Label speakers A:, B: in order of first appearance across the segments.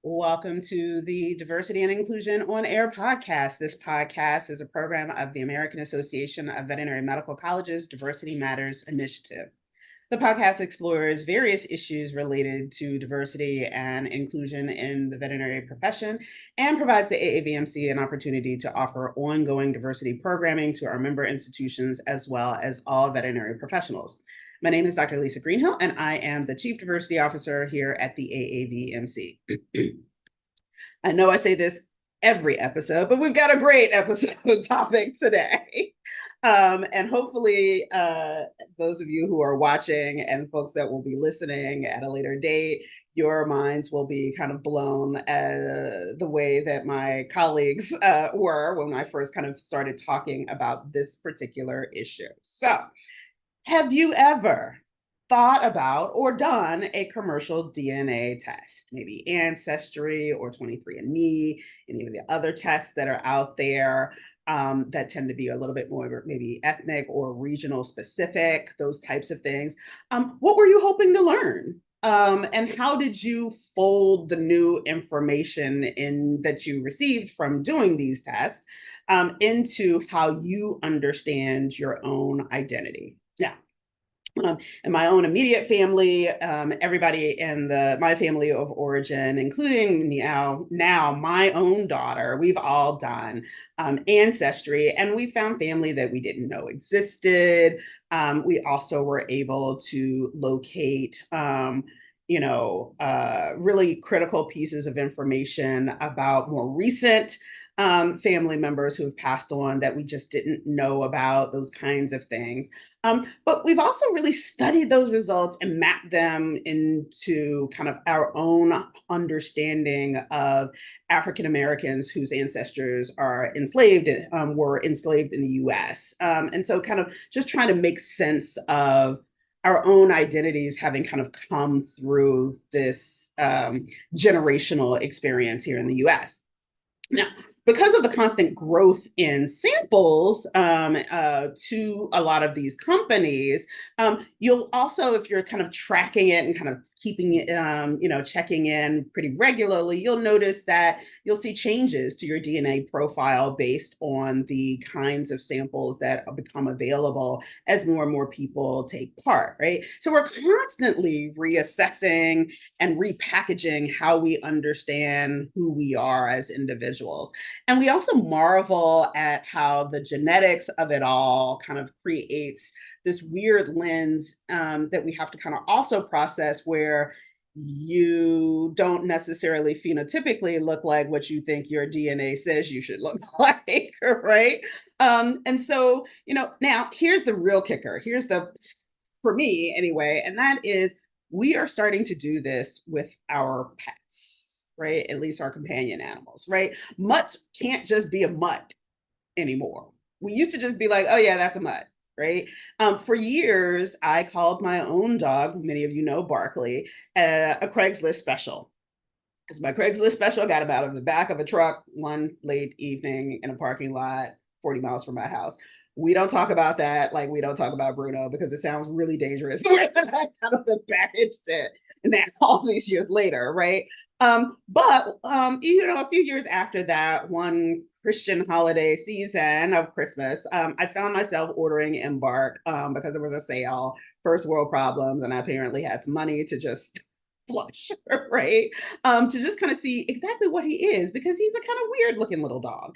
A: Welcome to the Diversity and Inclusion on Air podcast. This podcast is a program of the American Association of Veterinary Medical Colleges Diversity Matters Initiative. The podcast explores various issues related to diversity and inclusion in the veterinary profession and provides the AAVMC an opportunity to offer ongoing diversity programming to our member institutions as well as all veterinary professionals. My name is Dr. Lisa Greenhill, and I am the Chief Diversity Officer here at the AAVMC. I know I say this every episode, but we've got a great episode topic today. And hopefully, those of you who are watching and folks that will be listening at a later date, your minds will be kind of blown the way that my colleagues were when I first kind of started talking about this particular issue. So, have you ever thought about or done a commercial DNA test, maybe Ancestry or 23andMe, any of the other tests that are out there that tend to be a little bit more maybe ethnic or regional specific, those types of things? What were you hoping to learn? And how did you fold the new information that you received from doing these tests into how you understand your own identity? Now, in my own immediate family, everybody in my family of origin, including now my own daughter, we've all done Ancestry, and we found family that we didn't know existed. We also were able to locate really critical pieces of information about more recent family members who have passed on that we just didn't know about, those kinds of things. But we've also really studied those results and mapped them into kind of our own understanding of African Americans whose ancestors were enslaved in the US. And so kind of just trying to make sense of our own identities having kind of come through this generational experience here in the US. Now, because of the constant growth in samples to a lot of these companies, you'll also, if you're kind of tracking it and kind of keeping it, checking in pretty regularly, you'll notice that you'll see changes to your DNA profile based on the kinds of samples that become available as more and more people take part, right? So we're constantly reassessing and repackaging how we understand who we are as individuals. And we also marvel at how the genetics of it all kind of creates this weird lens that we have to kind of also process, where you don't necessarily phenotypically look like what you think your DNA says you should look like, right? And so, now here's the real kicker. For me anyway, and that is we are starting to do this with our pets, right? At least our companion animals, right? Mutts can't just be a mutt anymore. We used to just be like, oh yeah, that's a mutt, right? For years, I called my own dog, many of you know Barkley, a Craigslist special. Because my Craigslist special got about in the back of a truck one late evening in a parking lot 40 miles from my house. We don't talk about that like we don't talk about Bruno, because it sounds really dangerous the way that I kind of packaged it. And then all these years later, right? But a few years after that, one Christian holiday season of Christmas, I found myself ordering Embark because there was a sale, first world problems, and I apparently had some money to just flush, right? To just kind of see exactly what he is, because he's a kind of weird looking little dog.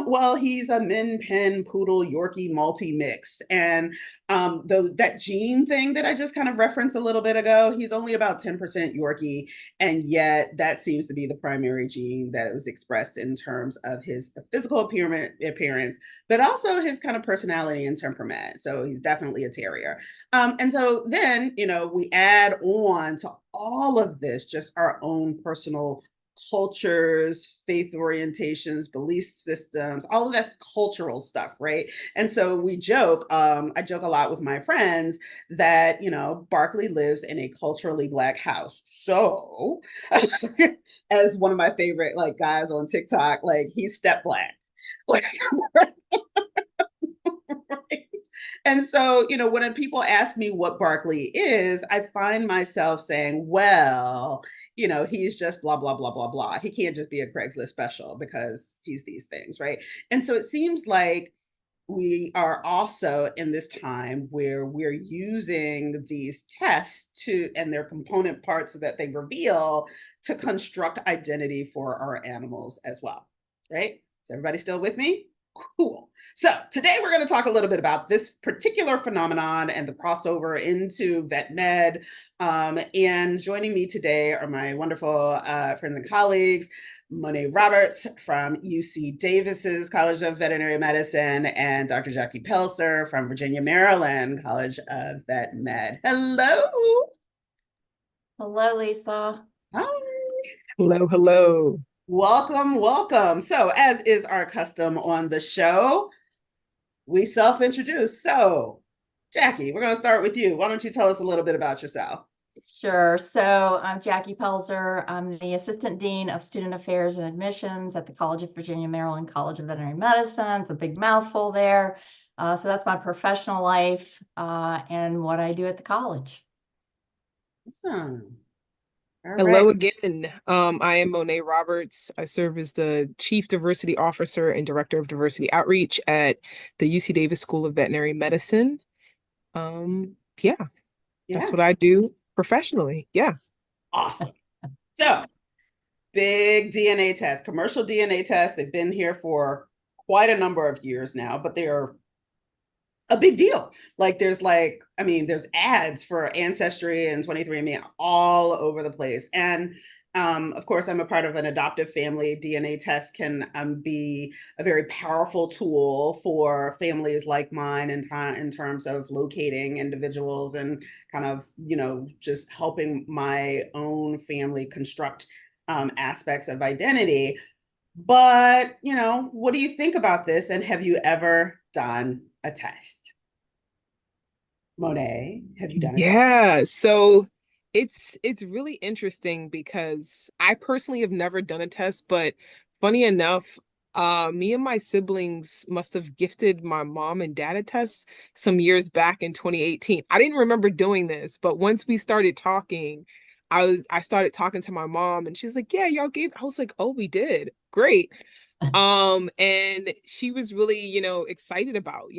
A: Well, he's a Min Pin Poodle Yorkie multi mix. And that gene thing that I just kind of referenced a little bit ago, he's only about 10% Yorkie. And yet that seems to be the primary gene that was expressed in terms of his physical appearance, but also his kind of personality and temperament. So he's definitely a terrier. And so then, we add on to all of this, just our own personal cultures, faith orientations, belief systems, all of that's cultural stuff, right? And so I joke a lot with my friends that, Barkley lives in a culturally Black house. So as one of my favorite guys on TikTok, he's step Black. Like, right? And so, when people ask me what Barkley is, I find myself saying, well, he's just blah, blah, blah, blah, blah. He can't just be a Craigslist special because he's these things, right? And so it seems like we are also in this time where we're using these tests and their component parts that they reveal to construct identity for our animals as well, right? Is everybody still with me? Cool. So today we're going to talk a little bit about this particular phenomenon and the crossover into vet med. And joining me today are my wonderful friends and colleagues, Monae Roberts from UC Davis's College of Veterinary Medicine and Dr. Jackie Pelzer from Virginia, Maryland College of Vet Med. Hello.
B: Hello, Lisa.
A: Hi.
C: Hello, hello.
A: Welcome, welcome. So, as is our custom on the show, we self-introduce. So, Jackie, we're going to start with you. Why don't you tell us a little bit about yourself?
B: Sure. So I'm Jackie Pelzer. I'm the Assistant Dean of Student Affairs and Admissions at the College of Virginia, Maryland College of Veterinary Medicine. It's a big mouthful there. So that's my professional life and what I do at the college.
A: Awesome. All
C: Hello
A: right.
C: again. I am Monae Roberts. I serve as the Chief Diversity Officer and Director of Diversity Outreach at the UC Davis School of Veterinary Medicine. Yeah, that's what I do professionally. Yeah.
A: Awesome. So, big DNA test, commercial DNA tests. They've been here for quite a number of years now, but they are a big deal. There's ads for Ancestry and 23andMe all over the place. And of course, I'm a part of an adoptive family. DNA tests can be a very powerful tool for families like mine in terms of locating individuals and kind of, just helping my own family construct aspects of identity. But, what do you think about this? And have you ever done a test? Monae, have you done a test?
C: Yeah, so it's really interesting because I personally have never done a test, but funny enough, me and my siblings must have gifted my mom and dad a test some years back in 2018. I didn't remember doing this, but once we started talking, I started talking to my mom and she's like, "Yeah, y'all gave." I was like, "Oh, we did. Great." And she was really, excited about,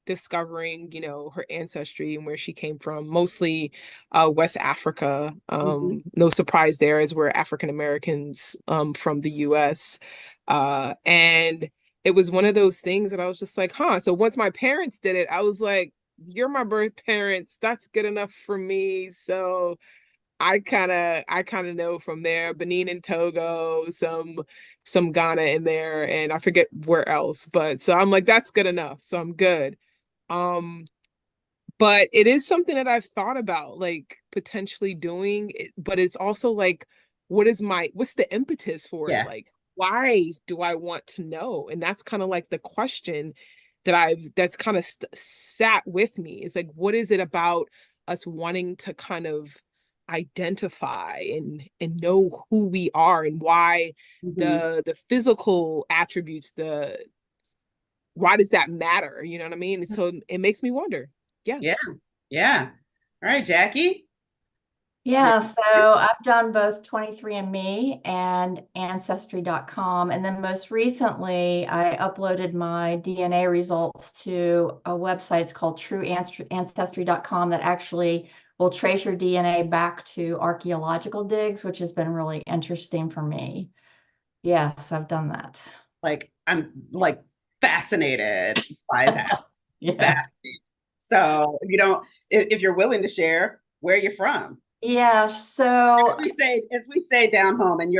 C: discovering, her ancestry and where she came from, mostly West Africa.
A: Mhm.
C: No surprise there, as we're African Americans from the US. And it was one of those things that I was just like, huh. So once my parents did it, I was like, you're my birth parents. That's good enough for me. So I kind of know from there, Benin and Togo, some Ghana in there, and I forget where else. But so I'm like, that's good enough. So I'm good. Um, but it is something that I've thought about, like potentially doing it, but it's also like, what's the impetus for it?
A: Yeah.
C: Like, why do I want to know? And that's kind of like the question that's kind of sat with me. Is like, what is it about us wanting to kind of identify and know who we are and why
A: Mhm.
C: the physical attributes, why does that matter? You know what I mean? So it makes me wonder. Yeah.
A: Yeah. Yeah. All right, Jackie.
B: Yeah, so I've done both 23andMe and Ancestry.com. And then most recently, I uploaded my DNA results to a website. It's called TrueAncestry.com that actually will trace your DNA back to archaeological digs, which has been really interesting for me. Yes, I've done that.
A: I'm fascinated by that.
B: Yeah.
A: Fascinated. So if you're willing to share where you're from.
B: Yeah, so
A: As we say down home, and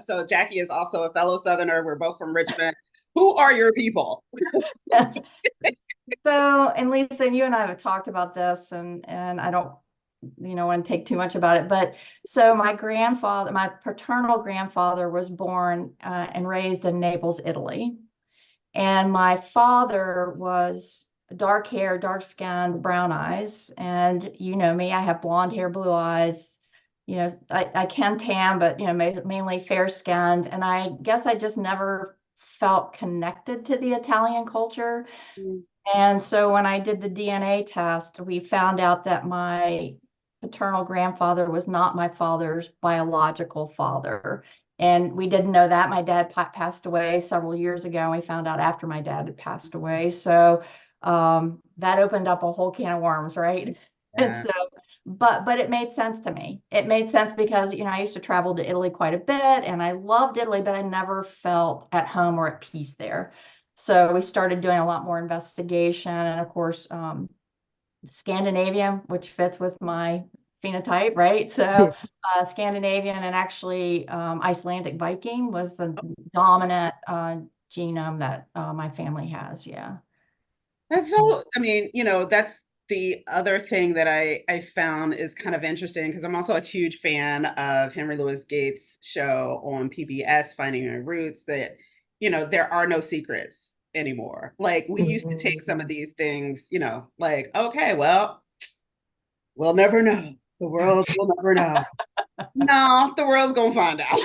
A: so Jackie is also a fellow Southerner. We're both from Richmond. Who are your people?
B: and Lisa, you and I have talked about this, and I don't, want to take too much about it. But so my paternal grandfather was born and raised in Naples, Italy, and my father was dark hair, dark skinned, brown eyes, and you know me, I have blonde hair, blue eyes. I can tan, but mainly fair skinned, and I guess I just never felt connected to the Italian culture. And so when I did the DNA test, we found out that my paternal grandfather was not my father's biological father. And we didn't know that. My dad passed away several years ago, and we found out after my dad had passed away. So that opened up a whole can of worms, right? And
A: Yeah.
B: so, but it made sense to me. It made sense because, I used to travel to Italy quite a bit, and I loved Italy, but I never felt at home or at peace there. So we started doing a lot more investigation, and of course, Scandinavian, which fits with my phenotype, right? So Scandinavian and actually Icelandic Viking was the dominant genome that my family has. Yeah.
A: That's
B: Yeah.
A: so, I mean, that's the other thing that I found is kind of interesting because I'm also a huge fan of Henry Louis Gates' show on PBS, Finding Your Roots, that, there are no secrets anymore. Like we used to take some of
C: Mhm.
A: these things, like, okay, well, we'll never know. The world will never know. No, the world's gonna find out.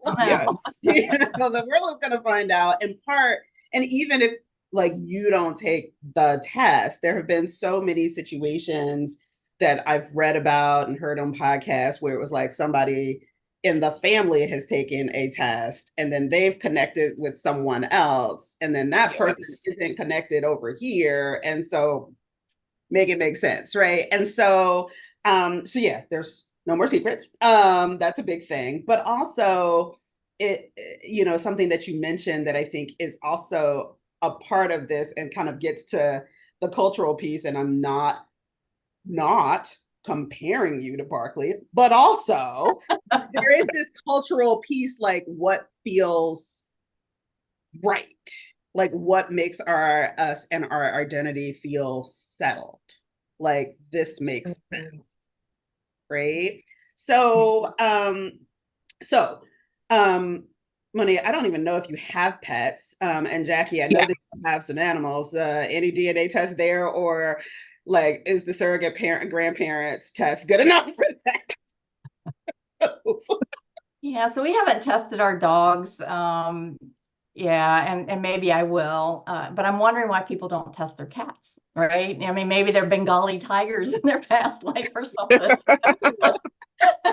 B: Somehow.
C: Yes.
A: The world is gonna find out in part, and even if like you don't take the test, there have been so many situations that I've read about and heard on podcasts where it was like somebody in the family has taken a test and then they've connected with someone else and then that person
C: Yes.
A: isn't connected over here, and so make it make sense, right? And so yeah, there's no more secrets. That's a big thing, but also it, something that you mentioned that I think is also a part of this and kind of gets to the cultural piece. And I'm not comparing you to Barkley, but also there is this cultural piece, like what feels right, like what makes us and our identity feel settled, like this makes sense, right? So um so um Monae, I don't even know if you have pets, and Jackie, I know
C: Yeah.
A: that you have some animals. Any DNA test there, or like is the surrogate parent grandparents test good enough for that?
B: Yeah, so we haven't tested our dogs. Yeah, and maybe I will. But I'm wondering why people don't test their cats, right? I mean, maybe they're Bengali tigers in their past life or something.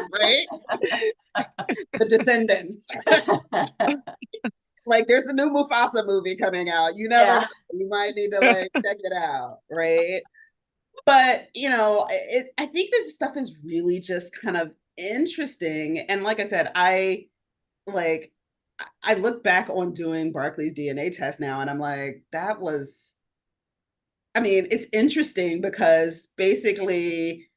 A: Right, the descendants. Like there's a new Mufasa movie coming out. You never know.
B: Yeah.
A: You might need to like check it out, right? But I think this stuff is really just kind of interesting. And like I said, like I look back on doing Barclay's DNA test now, and I'm like, that was. I mean, it's interesting because basically,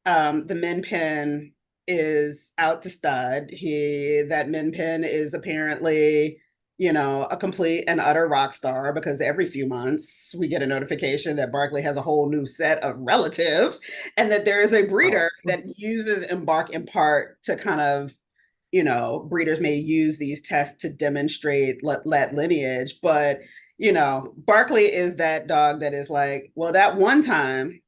A: the min pin is out to stud. That min pin is apparently, a complete and utter rock star because every few months we get a notification that Barkley has a whole new set of relatives and that there is a breeder that uses Embark in part to kind of, breeders may use these tests to demonstrate let lineage, but Barkley is that dog that is like, well, that one time,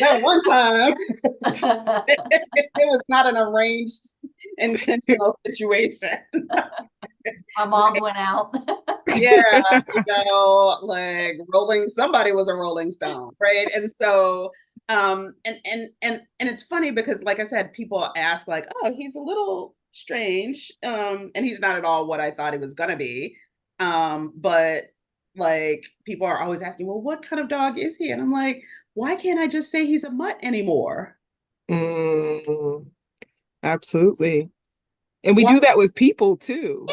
A: that one time, it was not an arranged, intentional situation.
B: My mom went out.
A: Yeah, like somebody was a Rolling Stone, right? And so, and it's funny because, like I said, people ask like, oh, he's a little strange, and he's not at all what I thought he was gonna be. But like people are always asking, well, what kind of dog is he? And I'm like, why can't I just say he's a mutt anymore?
C: Mm, absolutely. And we
A: Why?
C: do that with people too,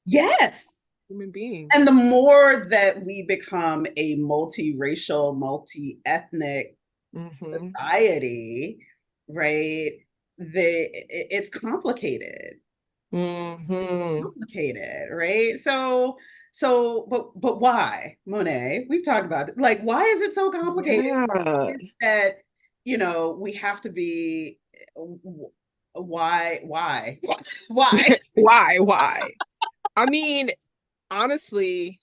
A: Yes.
C: human
A: And the
C: beings.
A: more that we become a multiracial, multi-ethnic
C: Hmm.
A: society, right? It's complicated.
C: Hmm.
A: Complicated, right? But why, Monet? We've talked about it. Like, why is it so complicated?
C: Yeah.
A: Is that we have to be why why?
C: Why? Why? I mean, honestly,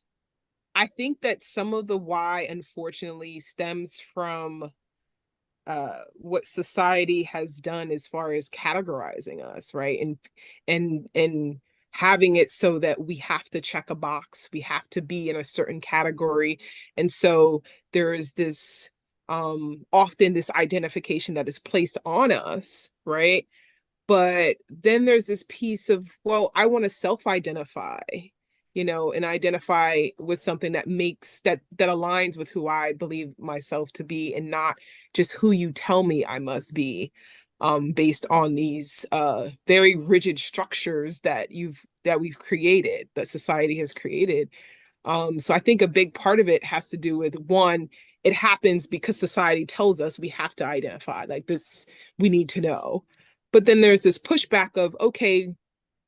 C: I think that some of the why, unfortunately, stems from what society has done as far as categorizing us, right? And having it so that we have to check a box, we have to be in a certain category. And so there is this often this identification that is placed on us, right? But then there's this piece of, well, I want to self-identify, and identify with something that makes that aligns with who I believe myself to be, and not just who you tell me I must be, based on these very rigid structures that we've created, that society has created. So I think a big part of it has to do with, one, it happens because society tells us we have to identify like this, we need to know. But then there's this pushback of, okay,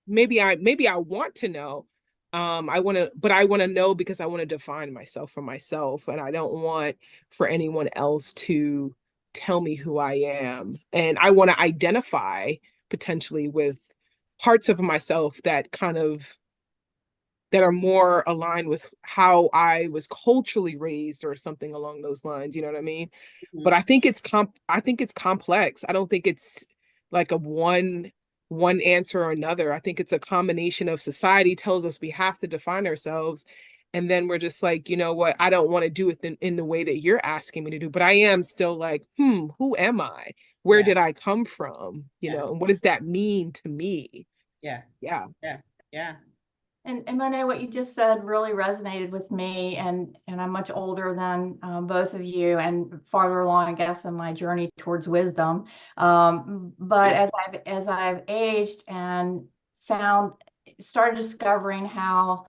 C: maybe I want to know. I want to know because I want to define myself for myself, and I don't want for anyone else to tell me who I am. And I want to identify potentially with parts of myself that are more aligned with how I was culturally raised or something along those lines. You know what I mean? But
A: Mhm.
C: I think it's complex. I don't think it's like a one answer or another. I think it's a combination of society tells us we have to define ourselves. And then we're just like, you know what? I don't want to do it in the way that you're asking me to do, but I am still like, who am I? Where
A: Yeah,
C: did I come from?
A: yeah,
C: And what does that mean to me?
A: yeah,
C: Yeah.
A: yeah, yeah.
B: And Monae, what you just said really resonated with me, and I'm much older than both of you, and farther along, I guess, in my journey towards wisdom. But as I've aged and found started discovering how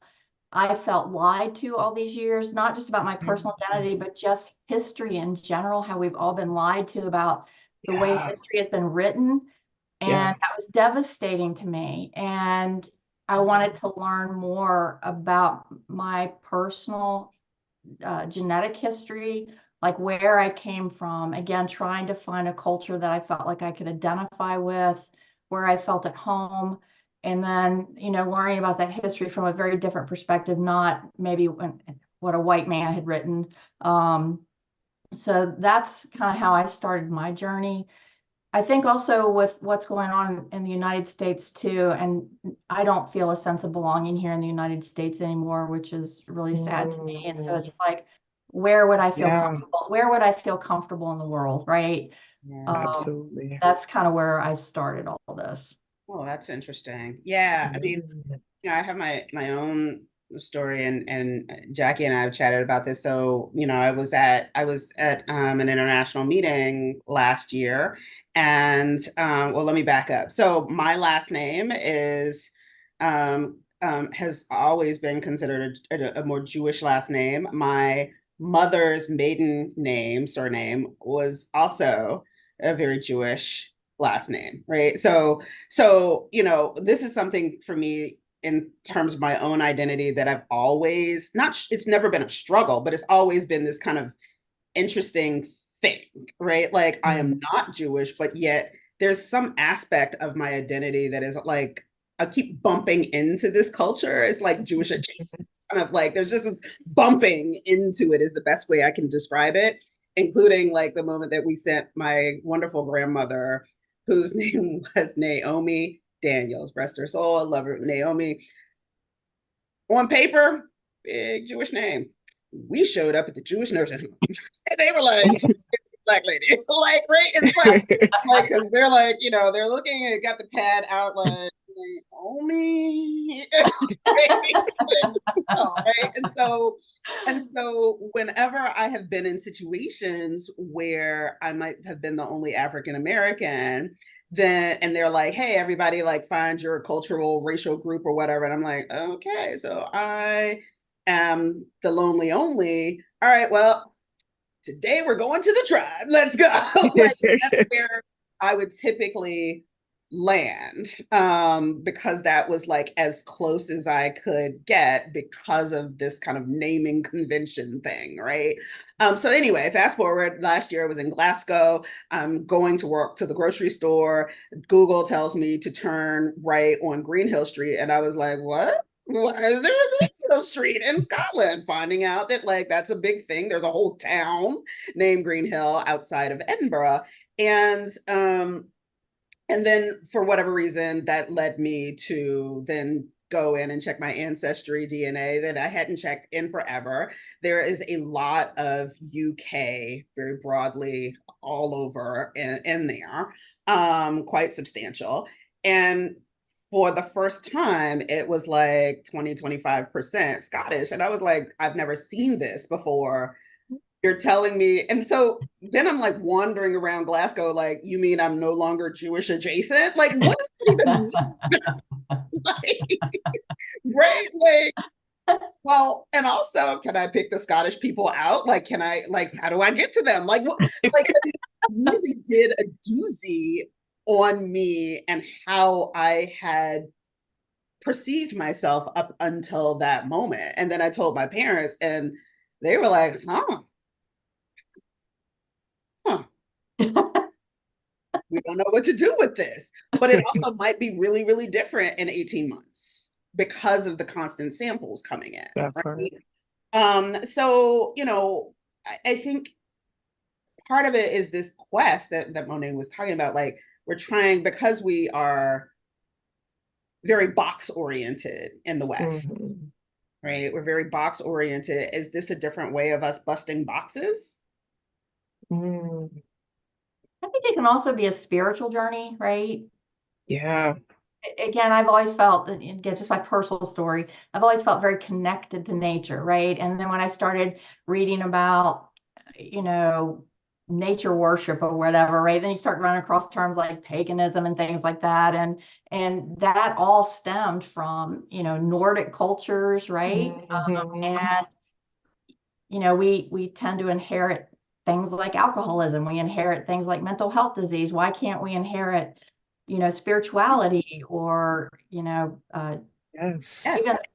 B: I felt lied to all these years, not just about my personal identity, but just history in general, how we've all been lied to about the way
C: Yeah.
B: history has been written.
C: Yeah.
B: And that was devastating to me. And I wanted to learn more about my personal genetic history, like where I came from. Again, trying to find a culture that I felt like I could identify with, where I felt at home. And then, learning about that history from a very different perspective, not maybe what a white man had written. So that's kind of how I started my journey. I think also with what's going on in the United States too, and I don't feel a sense of belonging here in the United States anymore, which is really sad to me. And so it's like, where would I feel
C: Yeah,
B: comfortable? Where would I feel comfortable in the world, right?
A: Yeah.
B: Um,
C: absolutely.
B: that's kind of where I started all this.
A: Oh, that's interesting. Yeah, I mean, I have my own story, and Jackie and I have chatted about this. So, I was at an international meeting last year, and well, let me back up. So, my last name is has always been considered a more Jewish last name. My mother's maiden name, surname, was also a very Jewish last name, right? So, this is something for me in terms of my own identity that I've always not, it's never been a struggle, but it's always been this kind of interesting thing, right? Like, I am
C: Mm.
A: not Jewish, but yet there's some aspect of my identity that is like, I keep bumping into this culture. It's like Jewish adjacent, kind of like there's just bumping into it, is the best way I can describe it, including like the moment that we sent my wonderful grandmother, whose name was Naomi Daniels, rest her soul, I love her, Naomi. On paper, big Jewish name. We showed up at the Jewish nursing home, and they were like, "Black lady," like right in class, like because they're like, they're looking and got the pad out, like, Naomi, right? Oh, right. And so whenever I have been in situations where I might have been the only African American, then and they're like, hey, everybody, like, find your cultural racial group or whatever. And I'm like, okay, so I am the lonely only. All right, well, today we're going to the tribe. Let's go. Like, that's where I would typically land, because that was like as close as I could get because of this kind of naming convention thing, right? So anyway, fast forward, last year I was in Glasgow. I'm going to work to the grocery store. Google tells me to turn right on Greenhill Street, and I was like, what? Why is there a Greenhill Street in Scotland? Finding out that, like, that's a big thing. There's a whole town named Greenhill outside of Edinburgh. And then for whatever reason, that led me to then go in and check my ancestry DNA that I hadn't checked in forever. There is a lot of UK very broadly all over in there, quite substantial. And for the first time, it was like 20-25% Scottish. And I was like, I've never seen this before. You're telling me. And so then I'm like wandering around Glasgow, like, you mean I'm no longer Jewish adjacent? Like, what does it even mean? Like, right? Well, and also, can I pick the Scottish people out? Like, can I, like, how do I get to them? Like, what, like, it really did a doozy on me and how I had perceived myself up until that moment. And then I told my parents, and they were like, huh, we don't know what to do with this. But it also might be really, really different in 18 months because of the constant samples coming in. Right? So, I think part of it is this quest that Monae was talking about. Like, we're trying, because we are very box oriented in the West, right? We're very box oriented. Is this a different way of us busting boxes?
B: I think it can also be a spiritual journey, right?
C: Yeah.
B: Again, I've always felt that, again, just my personal story, I've always felt very connected to nature, right? And then when I started reading about, nature worship or whatever, right? Then you start running across terms like paganism and things like that. And that all stemmed from, Nordic cultures, right? And, we tend to inherit things like alcoholism. We inherit things like mental health disease. Why can't we inherit spirituality or,
C: Yes.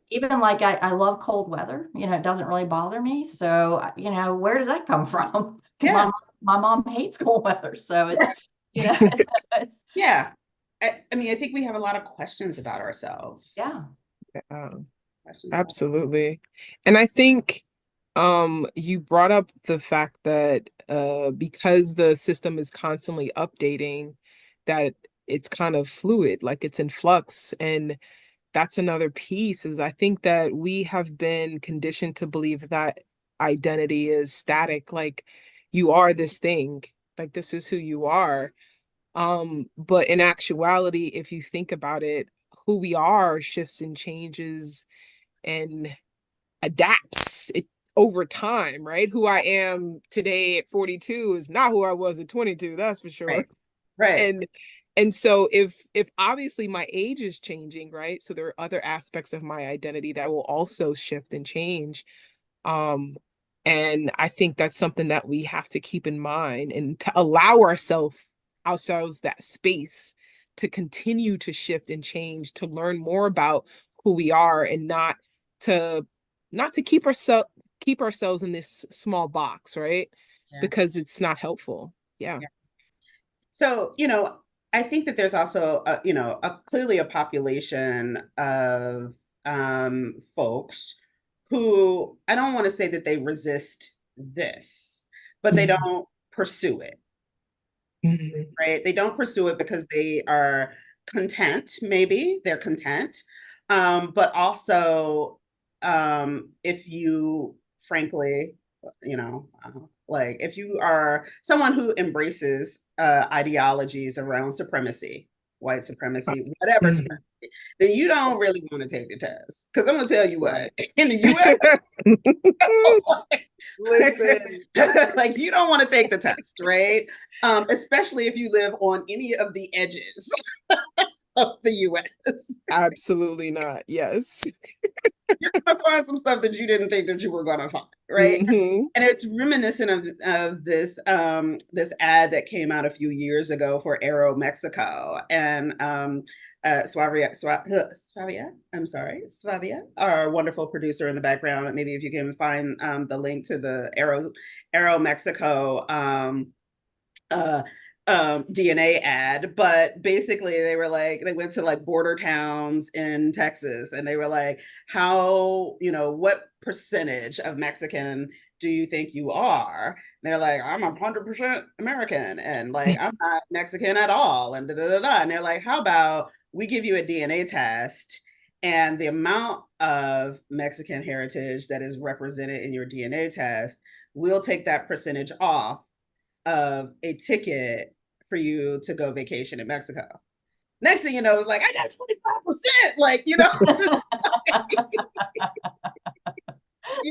B: even like I love cold weather, it doesn't really bother me. So, where does that come from? Because my mom hates cold weather. So it's, it's,
A: yeah. I mean, I think we have a lot of questions about ourselves.
B: Yeah.
C: Absolutely. And I think you brought up the fact that because the system is constantly updating, that it's kind of fluid, like it's in flux. And that's another piece, is I think that we have been conditioned to believe that identity is static, like you are this thing, like this is who you are. But in actuality, if you think about it, who we are shifts and changes and adapts it over time, right? Who I am today at 42 is not who I was at 22, that's for sure.
A: Right.
C: And so if obviously my age is changing, right? So there are other aspects of my identity that will also shift and change. And I think that's something that we have to keep in mind, and to allow ourselves that space to continue to shift and change, to learn more about who we are, and to keep ourselves in this small box, right? Because it's not helpful. Yeah.
A: So, I think that there's also, clearly a population of folks who, I don't want to say that they resist this, but they don't pursue it, right? They don't pursue it because they are content, maybe they're content. But also, if you, frankly, like if you are someone who embraces ideologies around supremacy, white supremacy, whatever supremacy, then you don't really want to take the test. Because I'm going to tell you what, in the US, listen, like you don't want to take the test, right? Especially if you live on any of the edges of the US.
C: Absolutely not. Yes.
A: You're gonna find some stuff that you didn't think that you were gonna find, right? And it's reminiscent of this this ad that came out a few years ago for Aero Mexico, and Swavia, I'm sorry, Swavia, our wonderful producer in the background. Maybe if you can find the link to the Aero Mexico DNA ad, but basically they were like, they went to like border towns in Texas, and they were like, how, what percentage of Mexican do you think you are? And they're like, I'm 100% American, and like I'm not Mexican at all, and da da da da. And they're like, how about we give you a DNA test, and the amount of Mexican heritage that is represented in your DNA test will take that percentage off of a ticket for you to go vacation in Mexico. Next thing you know, it's like, I got 25%, like, you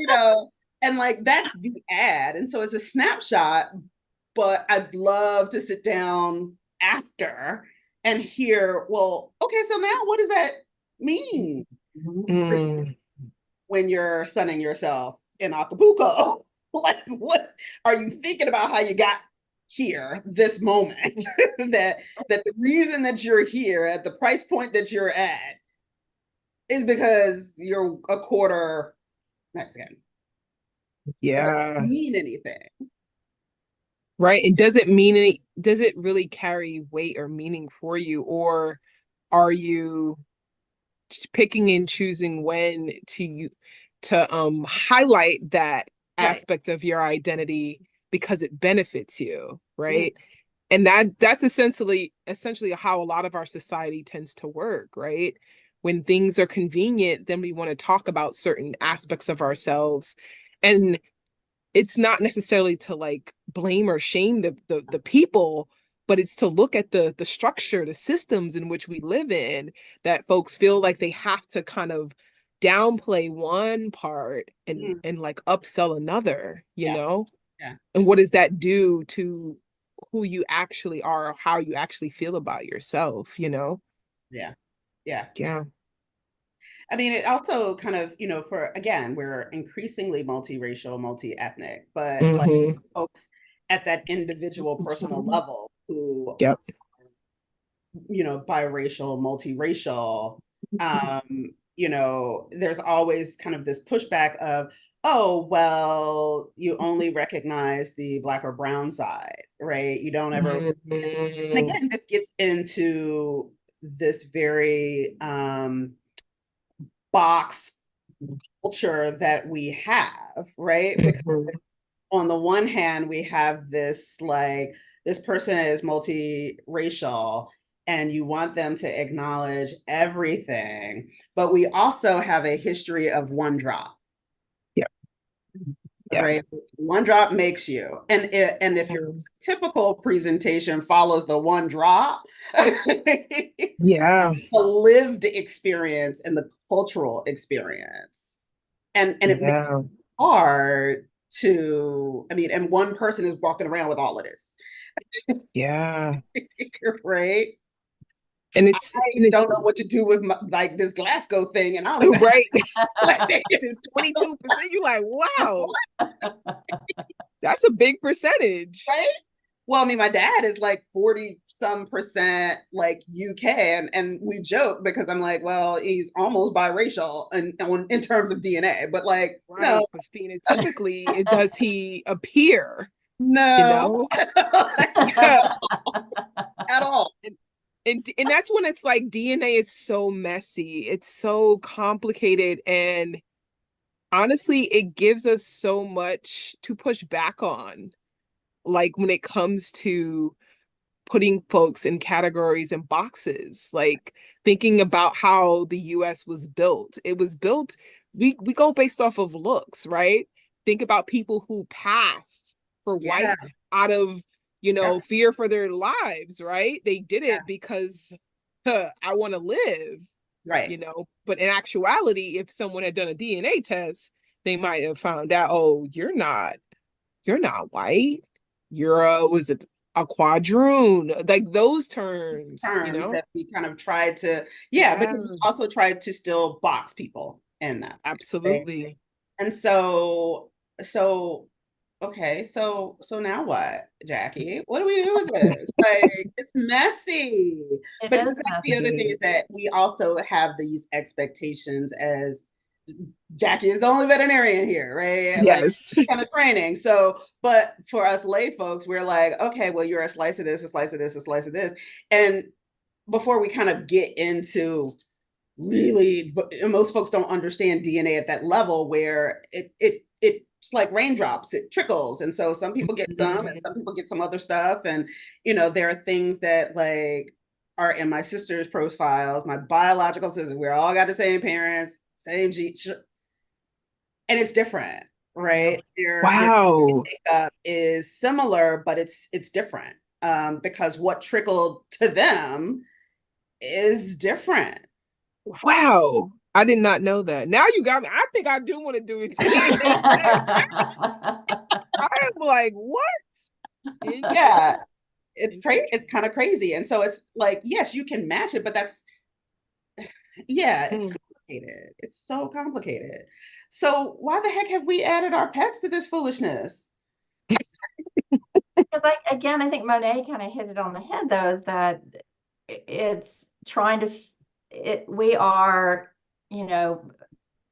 A: know, and like that's the ad. And so it's a snapshot, but I'd love to sit down after and hear, well, okay, so now what does that mean when you're sunning yourself in Acapulco? Like, what are you thinking about how you got here this moment? that the reason that you're here at the price point that you're at is because you're a quarter Mexican. It doesn't
C: Yeah.
A: mean anything.
C: Right. And does it really carry weight or meaning for you? Or are you picking and choosing when to highlight that
A: Right.
C: aspect of your identity because it benefits you,
A: Mm.
C: right? And that's essentially how a lot of our society tends to work, right? When things are convenient, then we want to talk about certain aspects of ourselves. And it's not necessarily to like blame or shame the people, but it's to look at the structure, the systems in which we live in, that folks feel like they have to kind of downplay one part
A: Mm.
C: and like upsell another, you
A: Yeah.
C: know?
A: Yeah.
C: And what does that do to who you actually are or how you actually feel about yourself, you know?
A: Yeah. Yeah.
C: Yeah.
A: I mean, it also kind of, for again, we're increasingly multiracial, multi-ethnic, but like
C: Mm-hmm.
A: folks at that individual personal level who,
C: Yep.
A: biracial, multiracial, there's always kind of this pushback of, oh, well, you only recognize the Black or brown side, right? You don't ever, and
C: Mm-hmm.
A: again, this gets into this very box culture that we have, right? Because
C: Mm-hmm.
A: on the one hand, we have this like, this person is multiracial and you want them to acknowledge everything, but we also have a history of one drop,
C: Yep. Yeah.
A: right? One drop makes you, and if your typical presentation follows the one drop, the
C: Yeah.
A: lived experience and the cultural experience, and it makes
C: Yeah.
A: it hard to, I mean, and one person is walking around with all of this,
C: Yeah.
A: right?
C: And
A: I don't know what to do with like this Glasgow thing, and I don't even have
C: right.
A: like,
C: It's 22%. You're like, wow, that's a big percentage.
A: right? Well, I mean, my dad is like 40 some percent like UK, and we joke because I'm like, well, he's almost biracial in terms of DNA, but like, no,
C: Right. But phenotypically, does he appear, you
A: no,
C: know?
A: at all.
C: And that's when it's like DNA is so messy. It's so complicated. And honestly, it gives us so much to push back on. Like when it comes to putting folks in categories and boxes, like thinking about how the US was built. It was built, we go based off of looks, right? Think about people who passed for
A: Yeah,
C: white out of,
A: yeah,
C: fear for their lives, right? They did
A: yeah,
C: it because I want to live,
A: right.
C: But in actuality, if someone had done a DNA test, they might have found out, oh, you're not white. You're a was it a quadroon? Like those terms, you
A: Terms
C: know?
A: that we kind of tried to, yeah,
C: Yeah,
A: because we also tried to still box people in that, right?
C: absolutely.
A: And so okay, so now what, Jackie? What do we do with this? Like, it's messy.
B: It
A: Because
B: is
A: that's the
C: It
A: other
B: messy.
A: thing is
C: is.
A: that we also have these expectations as Jackie is the only veterinarian here, right? Like
C: Yes.
A: kind of training. So, but for us lay folks, we're like, okay, well, you're a slice of this, a slice of this, a slice of this. And before we kind of get into really, but most folks don't understand DNA at that level where it's like raindrops, it trickles, and so some people get some and some people get some other stuff, and there are things that like are in my sister's profiles, my biological sister. We're all got the same parents, same gene, and it's different, right? Their
C: Wow.
A: makeup is similar, but it's different, because what trickled to them is different.
C: Wow. I did not know that. Now you got me. I think I do want to do a DNA test. I am like, what?
A: Yeah,
C: Interesting.
A: it's crazy.
C: Interesting.
A: It's kind of crazy. And so it's like, yes, you can match it, but that's, yeah, it's
C: Hmm.
A: complicated. It's so complicated. So why the heck have we added our pets to this foolishness?
B: Because again, I think Monet kind of hit it on the head, though, is that it's trying to, we are, you know,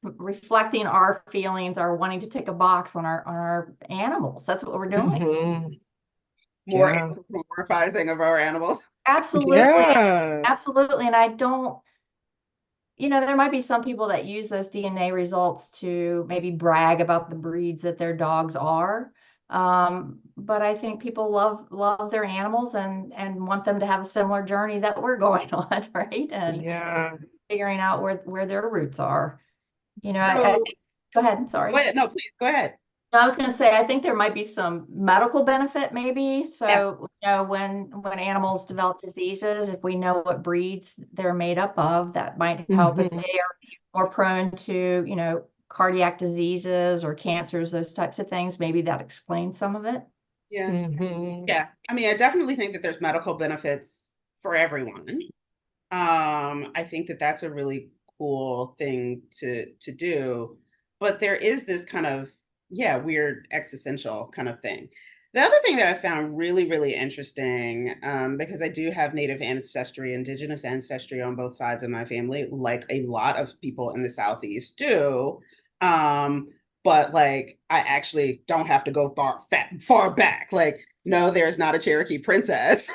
B: reflecting our feelings, are wanting to tick a box on our animals. That's what we're doing.
C: Hmm.
A: More
C: Yeah.
A: anthropomorphizing of our animals.
B: Absolutely.
C: Yeah.
B: Absolutely. And I don't, there might be some people that use those DNA results to maybe brag about the breeds that their dogs are. But I think people love their animals and want them to have a similar journey that we're going on, right? And
C: Yeah.
B: figuring out where their roots are. I
A: So
B: go ahead.
A: go
B: Sorry.
A: ahead. No, please go ahead.
B: I was going to say, I think there might be some medical benefit, maybe.
A: Yeah.
B: So, when animals develop diseases, if we know what breeds they're made up of, that might help if
C: Hmm.
B: they are more prone to, cardiac diseases or cancers, those types of things. Maybe that explains some of it.
A: Yeah.
C: Hmm.
A: Yeah. I mean, I definitely think that there's medical benefits for everyone. I think that that's a really cool thing to do, but there is this kind of, yeah, weird existential kind of thing. The other thing that I found really, really interesting, because I do have Native ancestry, Indigenous ancestry on both sides of my family, like a lot of people in the Southeast do. Um, but like, I actually don't have to go far back. Like, no, there's not a Cherokee princess,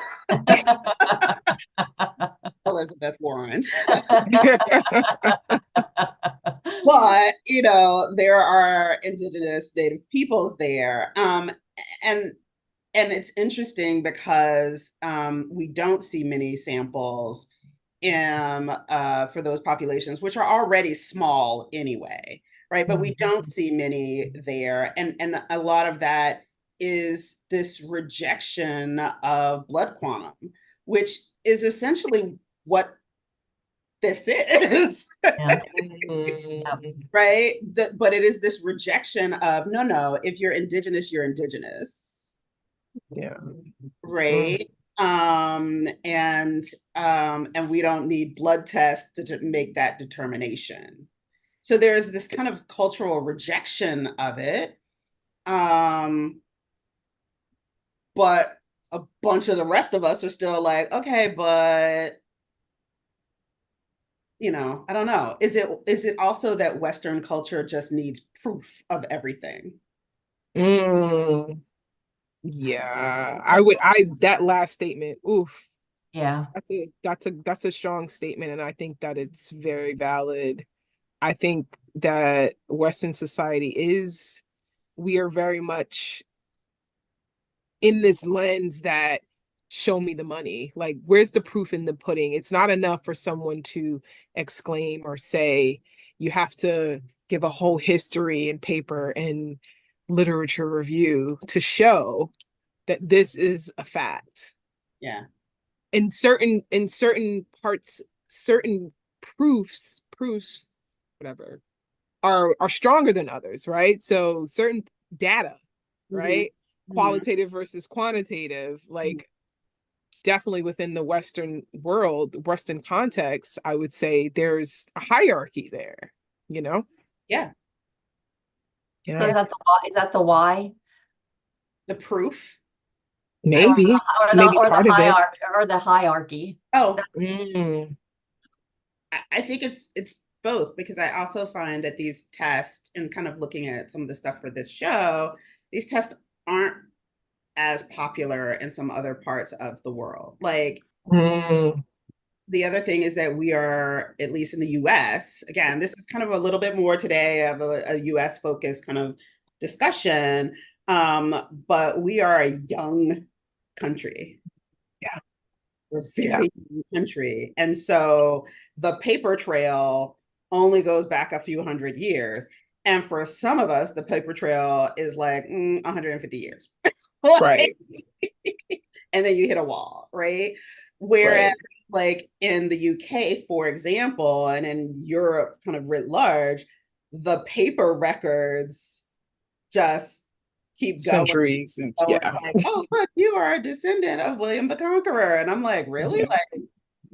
A: Elizabeth Warren. But there are indigenous native peoples there, and it's interesting because we don't see many samples for those populations, which are already small anyway, right? But we don't see many there, and a lot of that is this rejection of blood quantum, which is essentially what this is.
B: Yeah.
C: Hmm.
A: Right? But it is this rejection of no, no, if you're indigenous, you're indigenous,
C: Yeah. Mm.
A: right? And we don't need blood tests to make that determination. So there's this kind of cultural rejection of it. Um, but a bunch of the rest of us are still like, okay, but I don't know. Is it also that Western culture just needs proof of everything?
C: Mm. Yeah. That last statement, oof.
B: Yeah.
C: That's a strong statement, and I think that it's very valid. I think that Western society we are very much in this lens that show me the money. Like, where's the proof in the pudding? It's not enough for someone to exclaim or say, you have to give a whole history and paper and literature review to show that this is a fact.
A: Yeah.
C: In certain parts, certain proofs, whatever, are stronger than others, right? So certain data,
A: Mm-hmm.
C: right?
A: Mm-hmm.
C: Qualitative versus quantitative,
A: Mm-hmm.
C: like definitely within the Western world, Western context, I would say there's a hierarchy there, you know?
A: Yeah.
B: So
C: Yeah,
B: is that the why?
A: The proof.
B: Or
C: maybe, maybe
B: the
C: part of it.
B: hierarchy or the hierarchy.
A: Oh,
C: Mm,
A: I think it's both, because I also find that these tests, and kind of looking at some of the stuff for this show, these tests aren't as popular in some other parts of the world. Like,
C: mm,
A: the other thing is that we are, at least in the US, again, this is kind of a little bit more today of a US focused kind of discussion, but we are a young country.
C: yeah.
A: We're a
C: Yeah.
A: very young country. And so the paper trail only goes back a few hundred years. And for some of us, the paper trail is like 150 years.
C: Right.
A: And then you hit a wall, right? Whereas,
C: Right.
A: like in the UK, for example, and in Europe, kind of writ large, the paper records just keep going.
C: Centuries.
A: So it's
C: Yeah.
A: like, oh, look, you are a descendant of William the Conqueror. And I'm like, really?
C: Yeah.
A: Like,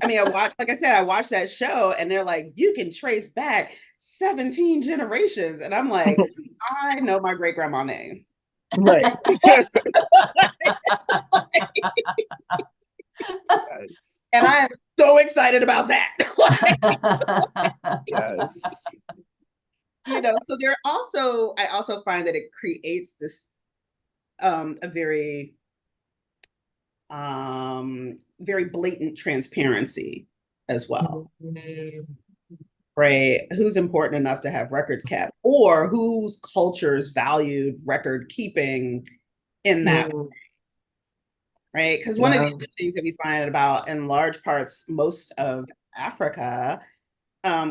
A: I mean, like I said, I watched that show and they're like, you can trace back 17 generations. And I'm like, I know my great grandma name.
C: Right. Yes.
A: And I am so excited about that.
C: Yes.
A: So I also find that it creates this a very blatant transparency as well.
C: Mhm.
A: Right? Who's important enough to have records kept, or whose cultures valued record keeping in that,
C: Mhm.
A: right? Because one of the
C: Yeah.
A: other things that we find about, in large parts, most of Africa,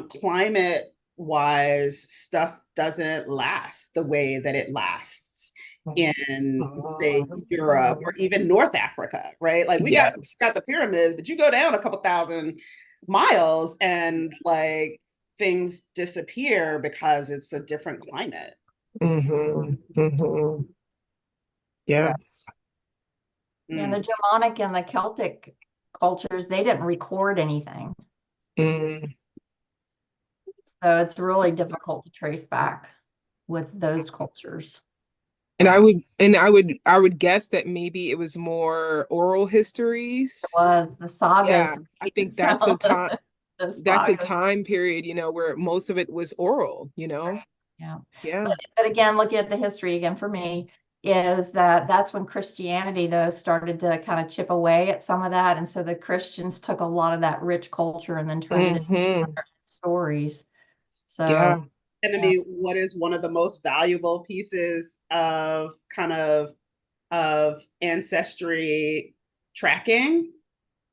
A: climate wise stuff doesn't last the way that it lasts in, say, Europe or even North Africa, right? Like
C: Yes.
A: got the pyramids, but you go down a couple thousand miles and like things disappear because it's a different climate.
C: Hmm. Hmm.
A: So,
C: Yeah.
B: And the
A: mm.
B: Germanic and the Celtic cultures, they didn't record anything.
C: Mm.
B: So it's really difficult to trace back with those cultures.
C: And I would guess that maybe it was more oral
B: It
C: histories.
B: was the
C: Yeah,
B: sagas.
C: I think
B: So the
C: that's a
B: sagas.
C: time period, where most of it was oral.
B: Yeah.
C: Yeah.
B: But again, looking at the history again for me is that's when Christianity though started to kind of chip away at some of that. And so the Christians took a lot of that rich culture and then turned it into
C: Hmm.
B: stories.
C: Yeah.
B: So
A: And I
B: yeah.
A: mean, what is one of the most valuable pieces of ancestry tracking?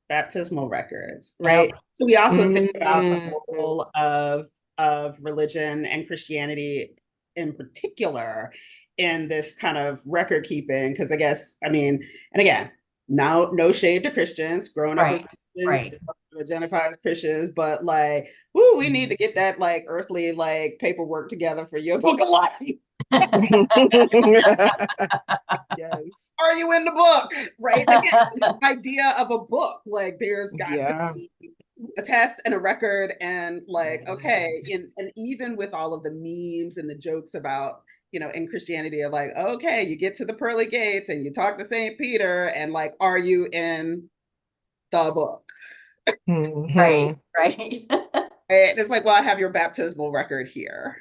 A: Baptismal records, right?
B: Yep.
A: So we also think about the
C: Hmm.
A: role of religion and Christianity in particular in this kind of record keeping. Because I guess, I mean, and again, now no shade to Christians, growing up as
B: Right.
A: Christians,
B: Right.
A: identify as Christians, but like, whoo, we need to get that like earthly like paperwork together for your book of life.
C: Yes.
A: Are you in the book? Right? Again, the idea of a book, like there's got to
C: Yeah.
A: be a test and a record, and like, okay, and even with all of the memes and the jokes about, in Christianity of like, okay, you get to the pearly gates and you talk to Saint Peter, and like, are you in the book?
B: Right.
C: Hmm.
B: Right.
A: And it's like, well, I have your baptismal record here.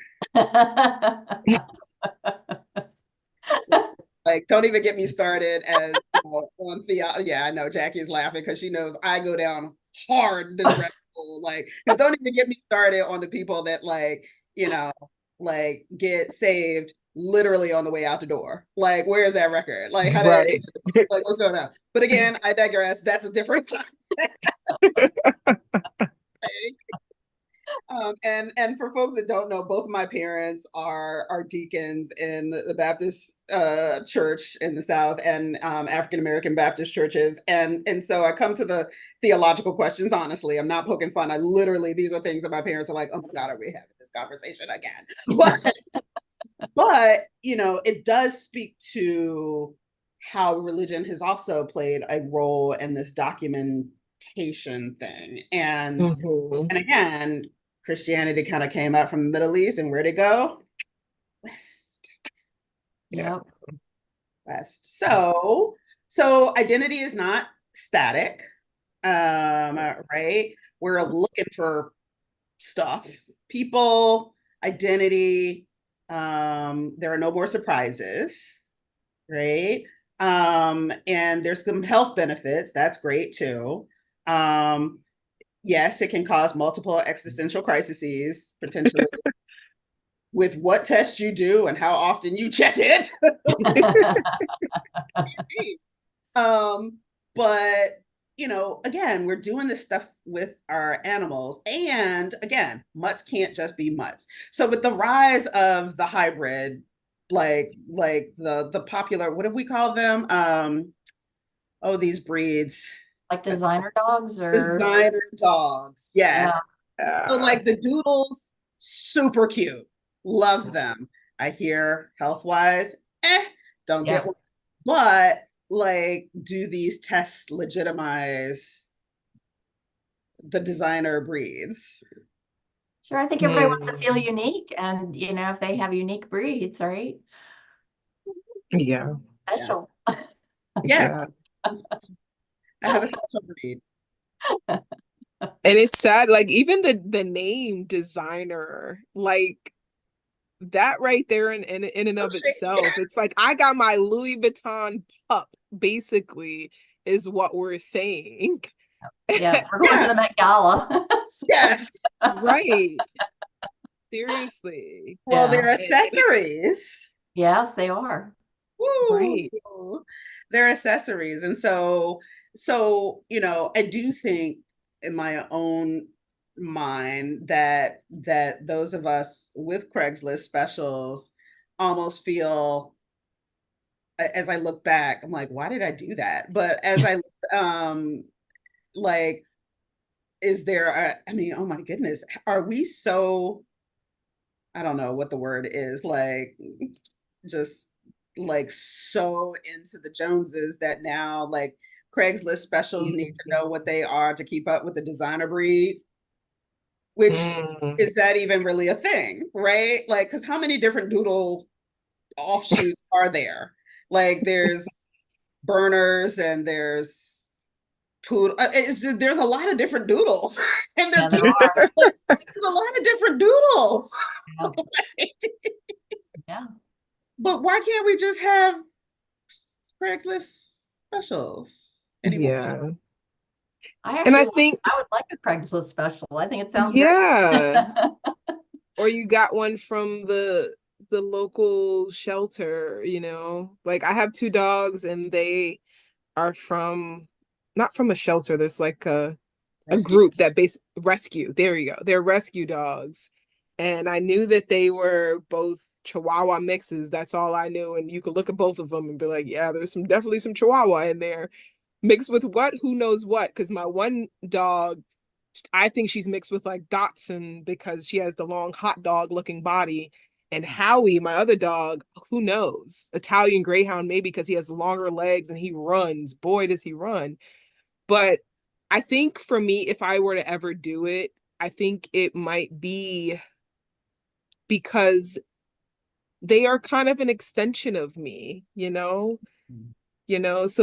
A: Like, don't even get me started as on theology. Yeah, I know Jackie's laughing because she knows I go down hard this rabbit hole. Like, because don't even get me started on the people that like get saved literally on the way out the door. Like, where is that record? Like, how did
C: Right.
A: like what's going on? But again, I digress. That's a different and for folks that don't know, both of my parents are deacons in the Baptist church in the South and African American Baptist churches, and so I come to the theological questions. Honestly, I'm not poking fun. I literally these are things that my parents are like, oh my God, are we having this conversation again? But it does speak to how religion has also played a role in this documentation thing,
C: Hmm.
A: and again, Christianity kind of came out from the Middle East, and where'd it go? West.
C: Yeah.
B: Yep.
A: West. So identity is not static, right? We're looking for stuff, people, identity. There are no more surprises, right? And there's some health benefits. That's great too. Um, yes, it can cause multiple existential crises, potentially with what tests you do and how often you check it. um, but again, we're doing this stuff with our animals. And again, mutts can't just be mutts. So with the rise of the hybrid, like the popular, what do we call them? Oh, these breeds.
B: Like designer dogs or
A: Designer dogs.
B: yeah.
A: Yes. So like the doodles, super cute. Love them. I hear health-wise, don't
B: Yeah.
A: get one. But like, do these tests legitimize the designer breeds?
B: Sure, I think everybody wants to feel unique, and if they have unique breeds, right?
C: Yeah.
B: Special.
A: Yeah. I have a special breed.
C: And it's sad, like even the name designer, like that right there in and of itself, it's like I got my Louis Vuitton pup, basically, is what we're saying.
B: Yes, we're going to the Met Gala.
A: Yes.
C: Right. Seriously.
A: Well,
B: Yeah.
A: they're accessories.
B: Yes, they are.
A: Woo.
C: Right.
A: They're accessories. And so, I do think in my own mind that those of us with Craigslist specials almost feel, as I look back, I'm like, why did I do that? But as I like, is there I mean, oh my goodness, are we so, I don't know what the word is, like just like so into the Joneses that now like Craigslist specials need to know what they are to keep up with the designer breed, which is that even really a thing, right? Like, because how many different doodle offshoots are there? Like, there's burners and there's poodle. There's a lot of different doodles, and they're
B: there
A: cute.
B: are.
A: Like, there's a lot of different doodles.
B: Yeah. Yeah.
A: But why can't we just have Craigslist specials anymore?
C: Yeah.
B: I
C: And
B: actually
C: I think,
B: I would like a Craigslist special. I think it sounds
C: yeah.
B: great.
C: Or you got one from the local shelter, Like I have two dogs and they are from not from a shelter. There's like a
A: Rescue.
C: group that base rescue. There you go. They're rescue dogs. And I knew that they were both Chihuahua mixes. That's all I knew. And you could look at both of them and be like, yeah, there's definitely some Chihuahua in there. Mixed with what? Who knows what? Because my one dog, I think she's mixed with like Dotson because she has the long hot dog looking body. And Howie, my other dog, who knows? Italian Greyhound, maybe because he has longer legs and he runs. Boy, does he run. But I think for me, if I were to ever do it, I think it might be because they are kind of an extension of me, so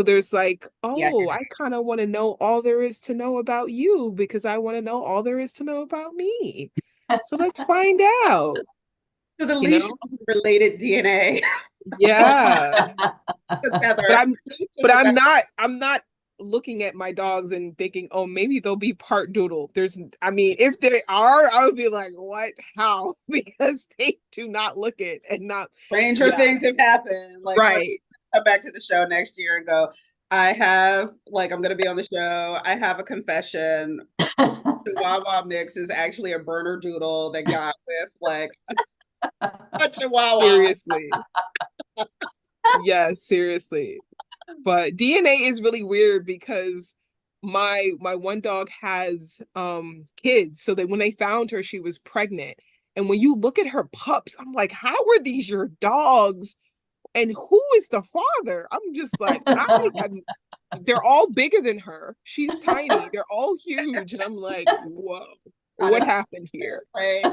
C: there's like,
A: Yeah.
C: oh, I kind of want to know all there is to know about you because I want to know all there is to know about me. So let's find out,
A: To the
C: you
A: leash
C: know?
A: related DNA.
C: Yeah.
A: Together.
C: But I'm not looking at my dogs and thinking, oh, maybe they'll be part doodle. I mean, if they are, I would be like, what? How? Because they do not look it and not,
A: Stranger
C: yeah,
A: things have happened. Like, I'm gonna
C: right.
A: come back to the show next year and go, I'm gonna be on the show. I have a confession. Chihuahua mix is actually a burner doodle that got with like a Chihuahua.
C: Seriously. Yes, seriously. But DNA is really weird because my one dog has kids, so that when they found her, she was pregnant. And when you look at her pups, I'm like, how are these your dogs? And who is the father? I'm just like, they're all bigger than her. She's tiny. They're all huge. And I'm like, whoa, what happened here?
A: Right.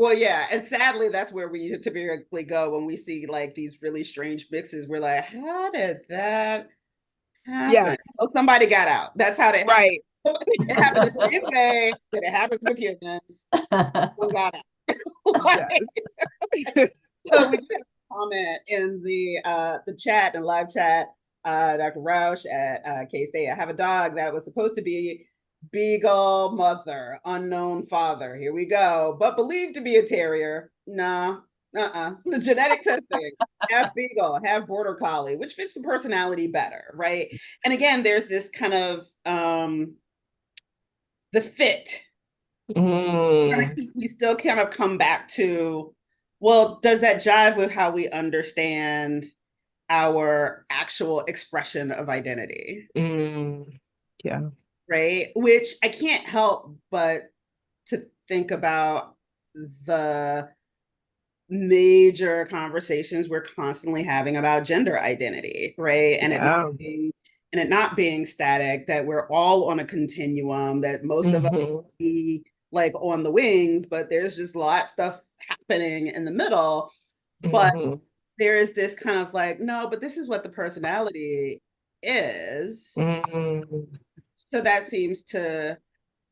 A: Well, yeah, and sadly, that's where we typically go when we see like these really strange mixes. We're like, how did that
C: Yeah,
A: happen? Oh, somebody got out. That's how that happened.
C: right.
A: It happened the same way that it happens with humans. One got out.
C: Yes.
A: So we did have a comment in the chat and live chat. Dr. Roush at K-State. I have a dog that was supposed to be beagle mother, unknown father. Here we go, but believed to be a terrier. Nah, The genetic testing, half beagle, half border collie, which fits the personality better, right? And again, there's this kind of the fit.
C: Mm,
A: We still kind of come back to, well, does that jive with how we understand our actual expression of identity?
C: yeah.
A: Right? Which I can't help but to think about the major conversations we're constantly having about gender identity, right?
C: Yeah.
A: And it not being static, that we're all on a continuum, that most of us
C: Hmm.
A: be like on the wings, but there's just a lot of stuff happening in the middle. But
C: Hmm.
A: there is this kind of like, no, but this is what the personality is.
C: Hmm.
A: So that seems to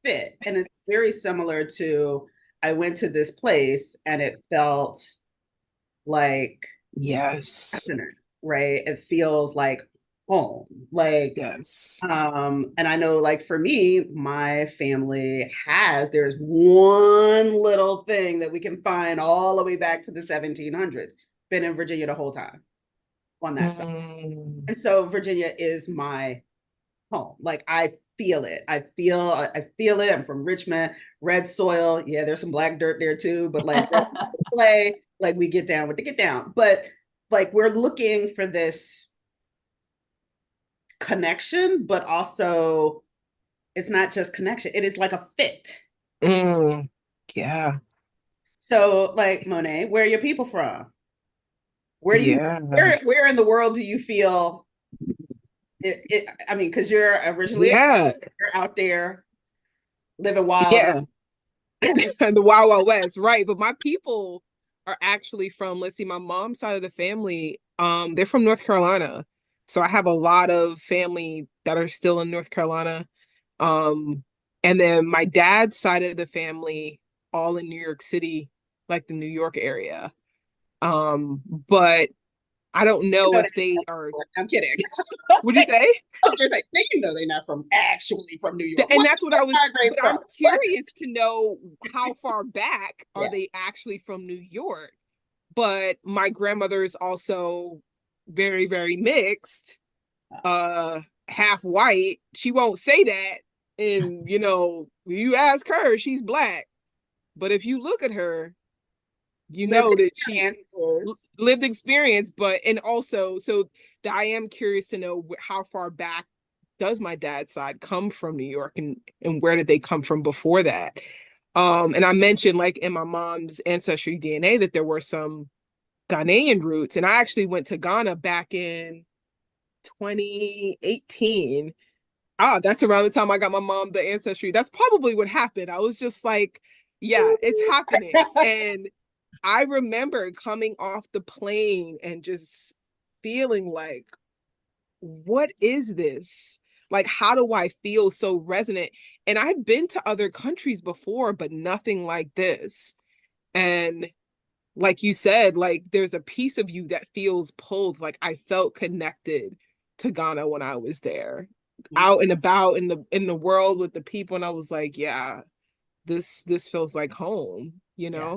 A: fit. And it's very similar to, I went to this place and it felt like
C: Yes.
A: center, right? It feels like home. Like,
C: Yes.
A: and I know like for me, my family there's one little thing that we can find all the way back to the 1700s. Been in Virginia the whole time on that side.
C: Mm,
A: And so Virginia is my home. Like I feel it. I feel it. I'm from Richmond, red soil. Yeah, there's some black dirt there too, but like play, like we get down with the get down. But like we're looking for this connection, but also it's not just connection. It is like a fit.
C: mm, yeah.
A: So like Monet, where are your people from? Where do you
C: Yeah.
A: where in the world do you feel I mean, because you're originally
C: Yeah.
A: you're out there living wild.
C: Yeah. The Wild Wild West, right? But my people are actually from, let's see, my mom's side of the family, they're from North Carolina. So I have a lot of family that are still in North Carolina. Um, and then my dad's side of the family, all in New York City, like the New York area. But I don't
A: You
C: know
A: know
C: if they are,
A: I'm kidding.
C: would you say?
A: I was just like, you know they're not from actually from New York.
C: And
A: What
C: that's what
A: they
C: I was,
A: migrate
C: but I'm
A: from? What?
C: curious to know how far back are
A: Yeah.
C: they actually from New York? But my grandmother is also very, very mixed, uh, half white. She won't say that. And, you ask her, she's black. But if you look at her, you
A: Lived
C: know that she
A: experiences.
C: lived experience, and also, so I am curious to know how far back does my dad's side come from New York, and where did they come from before that? And I mentioned like in my mom's ancestry DNA that there were some Ghanaian roots, and I actually went to Ghana back in 2018. That's around the time I got my mom the ancestry. That's probably what happened. I was just like, yeah, it's happening. And I remember coming off the plane and just feeling like, what is this? Like, how do I feel so resonant? And I had been to other countries before, but nothing like this. And like you said, like there's a piece of you that feels pulled. Like I felt connected to Ghana when I was there, out and about in the world with the people, and I was like, yeah, this feels like home,
A: Yeah.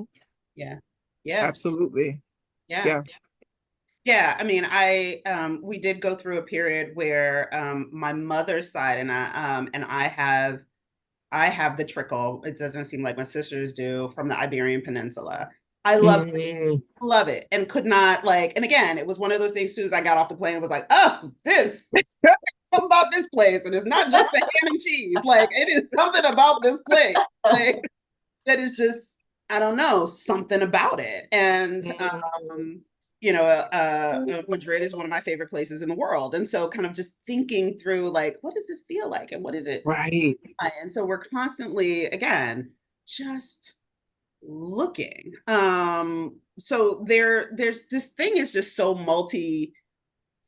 A: Yeah. Yeah.
C: Absolutely.
A: Yeah.
C: Yeah.
A: Yeah. I mean, we did go through a period where my mother's side and I have the trickle. It doesn't seem like my sisters do from the Iberian Peninsula. I
C: Mm,
A: love it and could not like, and again, it was one of those things. As soon as I got off the plane, it was like, oh, this something about this place, and it's not just the ham and cheese. Like it is something about this place, like that is just I don't know something about it. And
C: mm,
A: Madrid is one of my favorite places in the world, and so kind of just thinking through like, what does this feel like, and what is it?
C: right.
A: And so we're constantly again just looking. So there's this thing is just so multifaceted,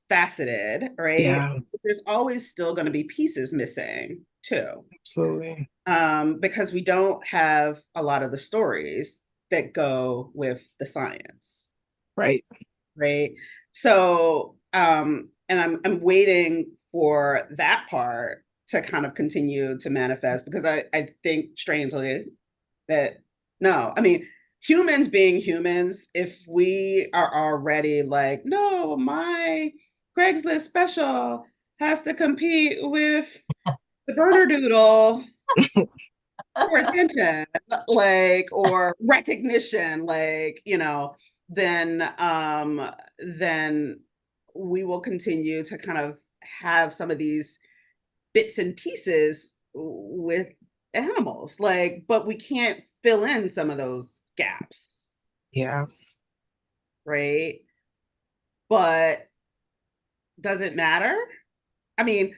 A: right?
C: Yeah,
A: There's always still going to be pieces missing too,
C: absolutely.
A: because we don't have a lot of the stories that go with the science,
C: Right.
A: right? So, and I'm waiting for that part to kind of continue to manifest because I think strangely that no, I mean, humans being humans, if we are already like, no, my Craigslist special has to compete with the burner doodle for attention, like, or recognition, like, then we will continue to kind of have some of these bits and pieces with animals, like, but we can't fill in some of those gaps,
C: Yeah.
A: right? But does it matter? I mean,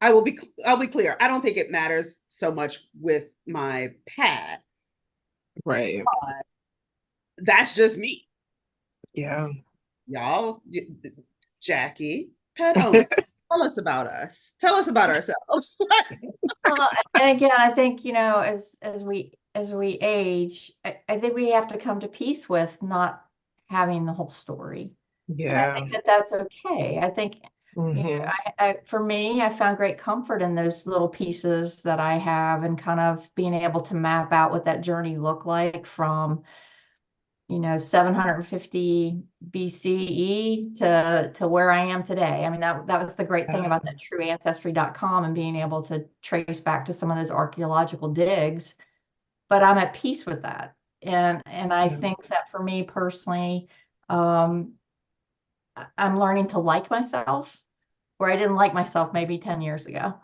A: I'll be clear. I don't think it matters so much with my pet.
C: Right.
A: That's just me.
C: Yeah.
A: Y'all, Jackie, pet owner, tell us about us. Tell us about ourselves.
B: Well, and again, I think, as we age, I think we have to come to peace with not having the whole story. And I
C: Yeah.
B: think that that's okay. I think,
C: Hmm.
B: for me, I found great comfort in those little pieces that I have and kind of being able to map out what that journey looked like from, 750 BCE to where I am today. I mean, that was the great thing about that trueancestry.com and being able to trace back to some of those archaeological digs. But I'm at peace with that. And I
C: Yeah.
B: think that for me personally, um, I'm learning to like myself where I didn't like myself maybe 10 years ago.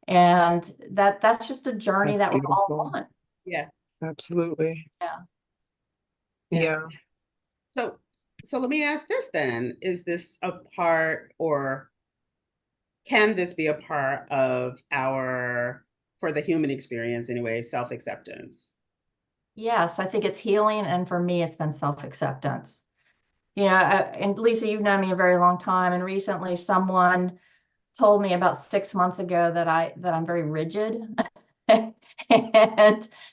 B: And that's just a journey
C: That's
B: that we're all
C: beautiful.
B: on.
A: Yeah,
C: Absolutely.
B: Yeah.
A: yeah.
C: Yeah.
A: So, so let me ask this then: is this a part, or can this be a part of our, for the human experience anyway, self-acceptance?
B: Yes, I think it's healing. And for me, it's been self-acceptance. And Lisa, you've known me a very long time. And recently someone told me about 6 months ago that I'm very rigid. and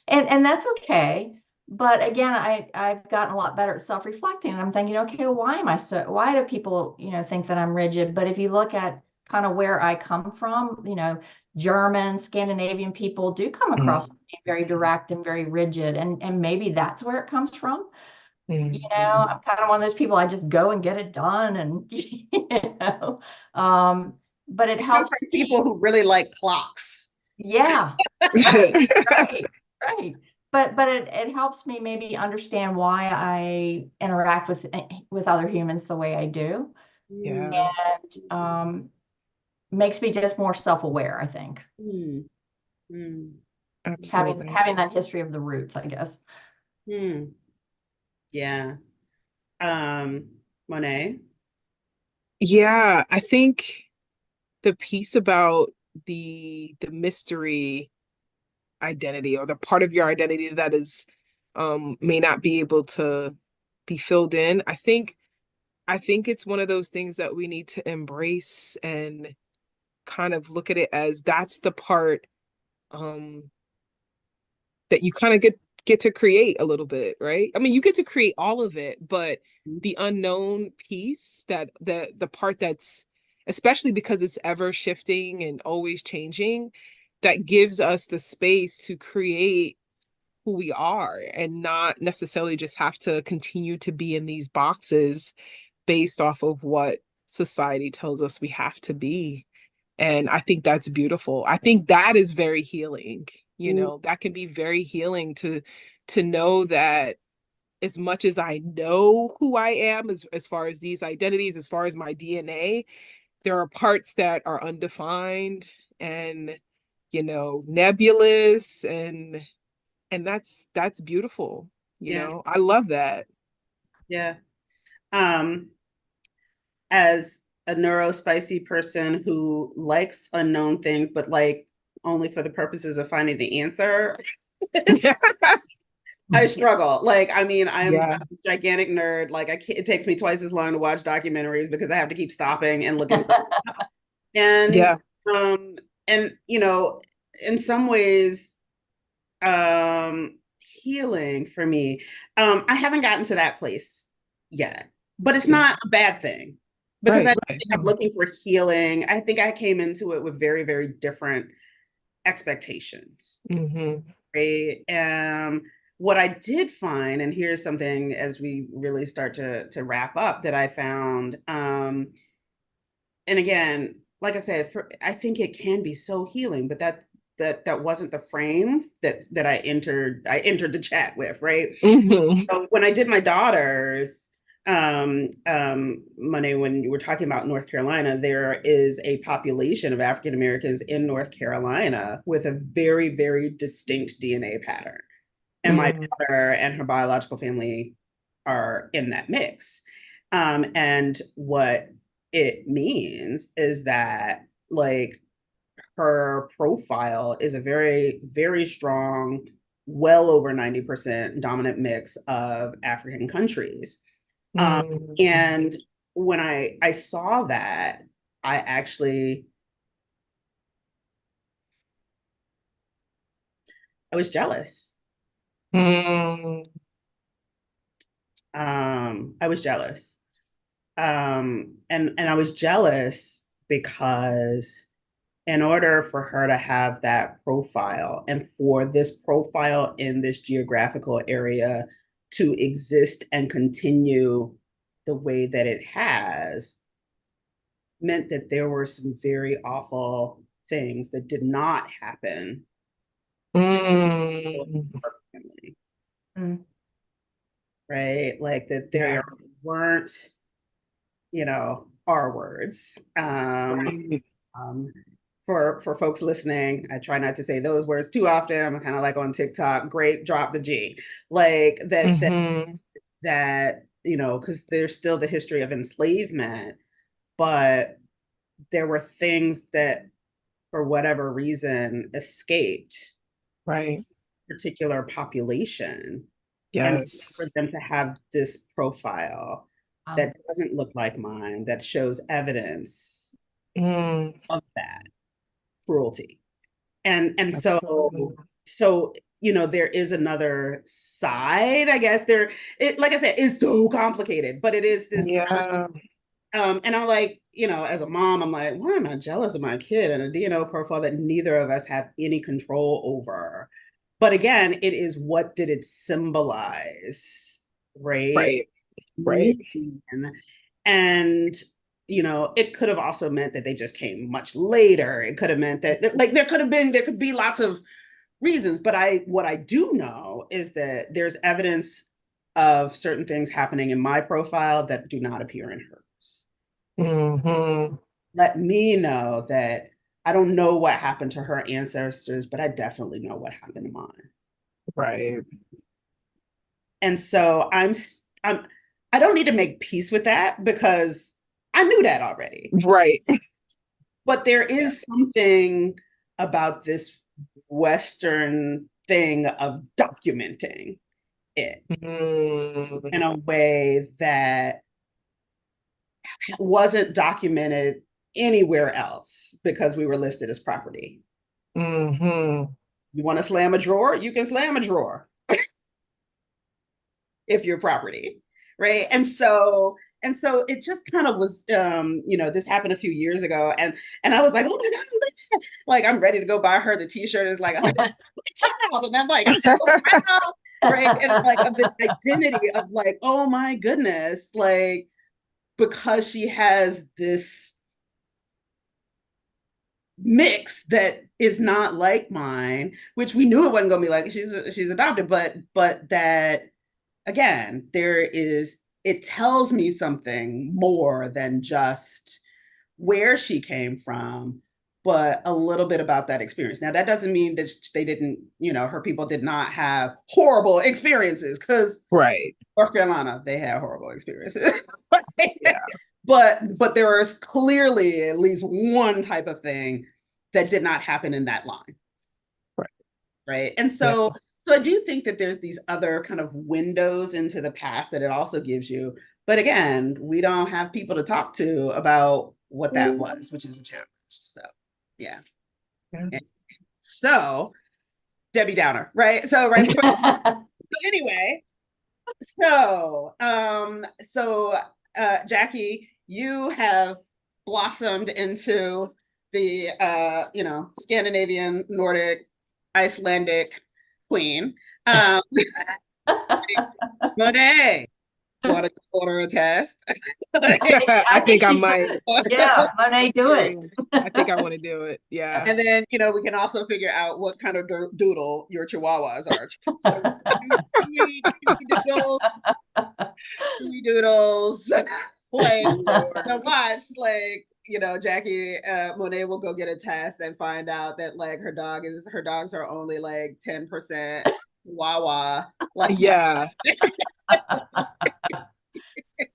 B: and that's okay. But again, I've gotten a lot better at self-reflecting, and I'm thinking, okay, well, why do people, think that I'm rigid? But if you look at kind of where I come from, German, Scandinavian people do come across
C: Mhm.
B: as being very direct and very rigid, and maybe that's where it comes from.
C: Mhm.
B: I'm kind of one of those people, I just go and get it done, and um, but it
A: It comes
B: helps
A: from people
B: me.
A: who really like clocks.
B: Yeah, right, right, right. But it helps me maybe understand why I interact with other humans the way I do,
C: Yeah,
A: Mm,
B: and makes me just more self-aware, I think,
A: mm, mm,
B: having
C: absolutely.
B: having that history of the roots, I guess.
A: mm. Yeah. Um, Monet.
C: Yeah, I think the piece about the mystery identity, or the part of your identity that is may not be able to be filled in. I think it's one of those things that we need to embrace and kind of look at it as that's the part um that you kind of get to create a little bit, right? I mean, you get to create all of it, but the unknown piece, that the part that's, especially because it's ever shifting and always changing, that gives us the space to create who we are and not necessarily just have to continue to be in these boxes based off of what society tells us we have to be. And I think that's beautiful. I think that is very healing.
A: Mm,
C: That can be very healing to know that as much as I know who I am, as far as these identities, as far as my DNA, there are parts that are undefined and nebulous, and that's beautiful.
A: yeah,
C: I love that.
A: yeah. Um, as a neurospicy person who likes unknown things, but like only for the purposes of finding the answer, I struggle. Like, I mean, I'm
C: Yeah.
A: a gigantic nerd. Like, I can't, it takes me twice as long to watch documentaries because I have to keep stopping and looking stuff. And
C: Yeah.
A: um, and in some ways, healing for me. I haven't gotten to that place yet, but it's not a bad thing because
C: Right,
A: I
C: right.
A: think I'm looking for healing. I think I came into it with very, very different expectations,
C: Hmm.
A: right? what I did find, and here's something as we really start to wrap up that I found, and again, like I said, I think it can be so healing, but that wasn't the frame that I entered the chat with, right?
C: Mhm.
A: So when I did my daughters, Monae, when you were talking about North Carolina, there is a population of African Americans in North Carolina with a very, very distinct DNA pattern. And my
C: Mm.
A: daughter and her biological family are in that mix. And what it means is that, like, her profile is a very, very strong, well over 90% dominant mix of African countries. Um,
C: Mm.
A: and when I saw that, I actually I was jealous.
C: Mm.
A: I was jealous. And I was jealous because in order for her to have that profile and for this profile in this geographical area to exist and continue the way that it has, meant that there were some very awful things that did not happen to
C: Mm.
A: her family,
B: Mm.
A: right? Like that
C: Yeah.
A: there weren't, R words.
C: Right.
A: Um, for folks listening, I try not to say those words too often. I'm kind of like on TikTok, great, drop the G. Like
C: Hmm.
A: that, because there's still the history of enslavement, but there were things that for whatever reason escaped
C: Right.
A: particular population, and for
C: Yes.
A: them to have this profile
B: Wow.
A: that doesn't look like mine, that shows evidence
C: Mm.
A: of that cruelty. And
C: Absolutely.
A: so there is another side, I guess. Like I said, it's so complicated, but it is this.
C: Yeah.
A: And I'm like, as a mom, I'm like, why am I jealous of my kid and a DNO profile that neither of us have any control over? But again, it is, what did it symbolize, right?
C: Right. Right.
A: Me. And it could have also meant that they just came much later. It could have meant that, like, there could be lots of reasons, but what I do know is that there's evidence of certain things happening in my profile that do not appear in hers.
C: Hmm.
A: Let me know that I don't know what happened to her ancestors, but I definitely know what happened to mine.
C: Right.
A: And so I'm I don't need to make peace with that because I knew that already.
C: Right.
A: But there
C: Yeah.
A: is something about this Western thing of documenting it
C: Mm.
A: in a way that wasn't documented anywhere else because we were listed as property.
C: Hmm.
A: You want to slam a drawer? You can slam a drawer if you're property, right? And so it just kind of was, this happened a few years ago, and I was like, oh my god, like I'm ready to go buy her the T-shirt. It's like child, and I'm like, I'm so proud, right? And like of this identity of like, oh my goodness, like because she has this mix that is not like mine, which we knew it wasn't going to be like, she's adopted, but that again, it tells me something more than just where she came from, but a little bit about that experience. Now, that doesn't mean that they didn't, her people did not have horrible experiences, because
C: Right.
A: North Carolina, they had horrible experiences.
C: Yeah.
A: But there was clearly at least one type of thing that did not happen in that line.
C: Right.
A: Right. And
C: Yeah.
A: so I do think that there's these other kind of windows into the past that it also gives you. But again, we don't have people to talk to about what that was, which is a challenge. So yeah.
C: Yeah.
A: So Debbie Downer, right? So right before, so anyway, Jackie, you have blossomed into the Scandinavian, Nordic, Icelandic queen. Monae, you want to order a test?
C: I
B: I think
C: think I
B: she
C: might.
B: should. Yeah, Monae, do it.
C: Serious. I think I want to do it. Yeah.
A: And then, we can also figure out what kind of doodle your chihuahuas are. So, doodles, doodles, like,
C: Lord.
A: so watch, like, Jackie, Monae will go get a test and find out that like her dogs are only like 10% Chihuahua. Like,
C: Yeah.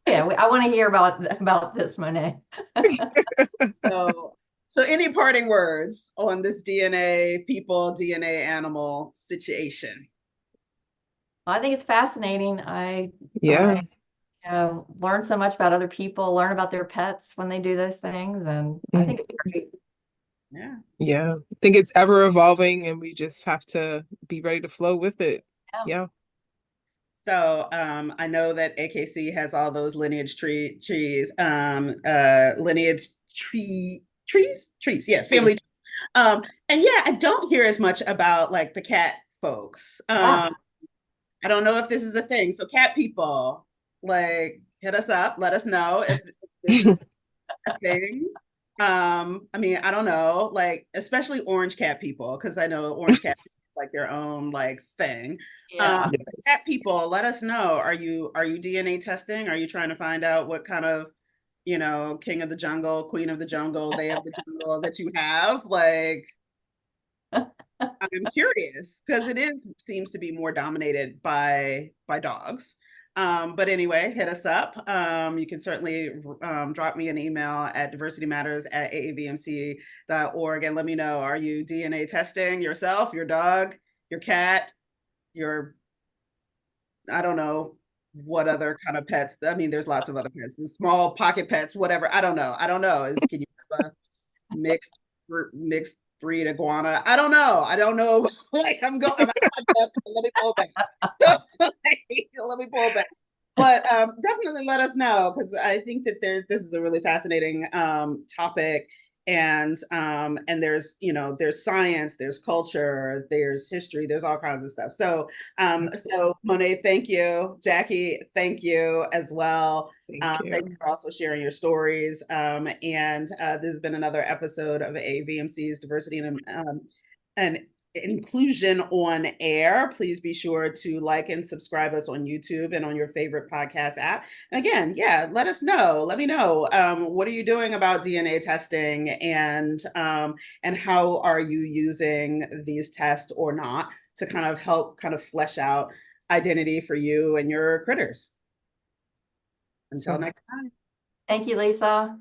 B: Yeah, I want to hear about this, Monae.
A: so any parting words on this DNA people, DNA animal situation?
B: I think it's fascinating. I
C: Yeah.
B: learn so much about other people, learn about their pets when they do those things, and I think it's great.
A: Yeah.
C: Yeah. I think it's ever evolving and we just have to be ready to flow with it. Yeah.
A: So I know that AKC has all those lineage trees, trees, yes, family trees. And yeah, I don't hear as much about like the cat folks.
B: Yeah.
A: I don't know if this is a thing. So cat people, like, hit us up, let us know if this is a thing. I mean, I don't know, like, especially orange cat people, because I know orange cat is like their own like thing.
B: Yeah.
A: Cat
C: Yes.
A: people, let us know. Are you DNA testing? Are you trying to find out what kind of, king of the jungle, queen of the jungle, they of the jungle that you have? Like, I'm curious because seems to be more dominated by dogs. But anyway, hit us up. You can certainly drop me an email at diversitymatters@aavmc.org and let me know, are you DNA testing yourself, your dog, your cat, your, I don't know what other kind of pets. I mean, there's lots of other pets, the small pocket pets, whatever. I don't know. Can you have a mixed breed iguana? I don't know. Like, I'm out of my depth. Let me pull back. Let me pull back. But definitely let us know, because I think that this is a really fascinating topic, and there's science, there's culture, there's history, there's all kinds of stuff. So Monae, thank you. Jackie, thank you as well.
C: Thank
A: Thanks
C: you.
A: for also sharing your stories. And this has been another episode of AVMC's Diversity and Inclusion on Air. Please be sure to like and subscribe us on YouTube and on your favorite podcast app. And again, yeah, let us know. Let me know. What are you doing about DNA testing, and how are you using these tests or not to kind of help kind of flesh out identity for you and your critters. Until
C: So
A: next time.
B: Thank you, Lisa.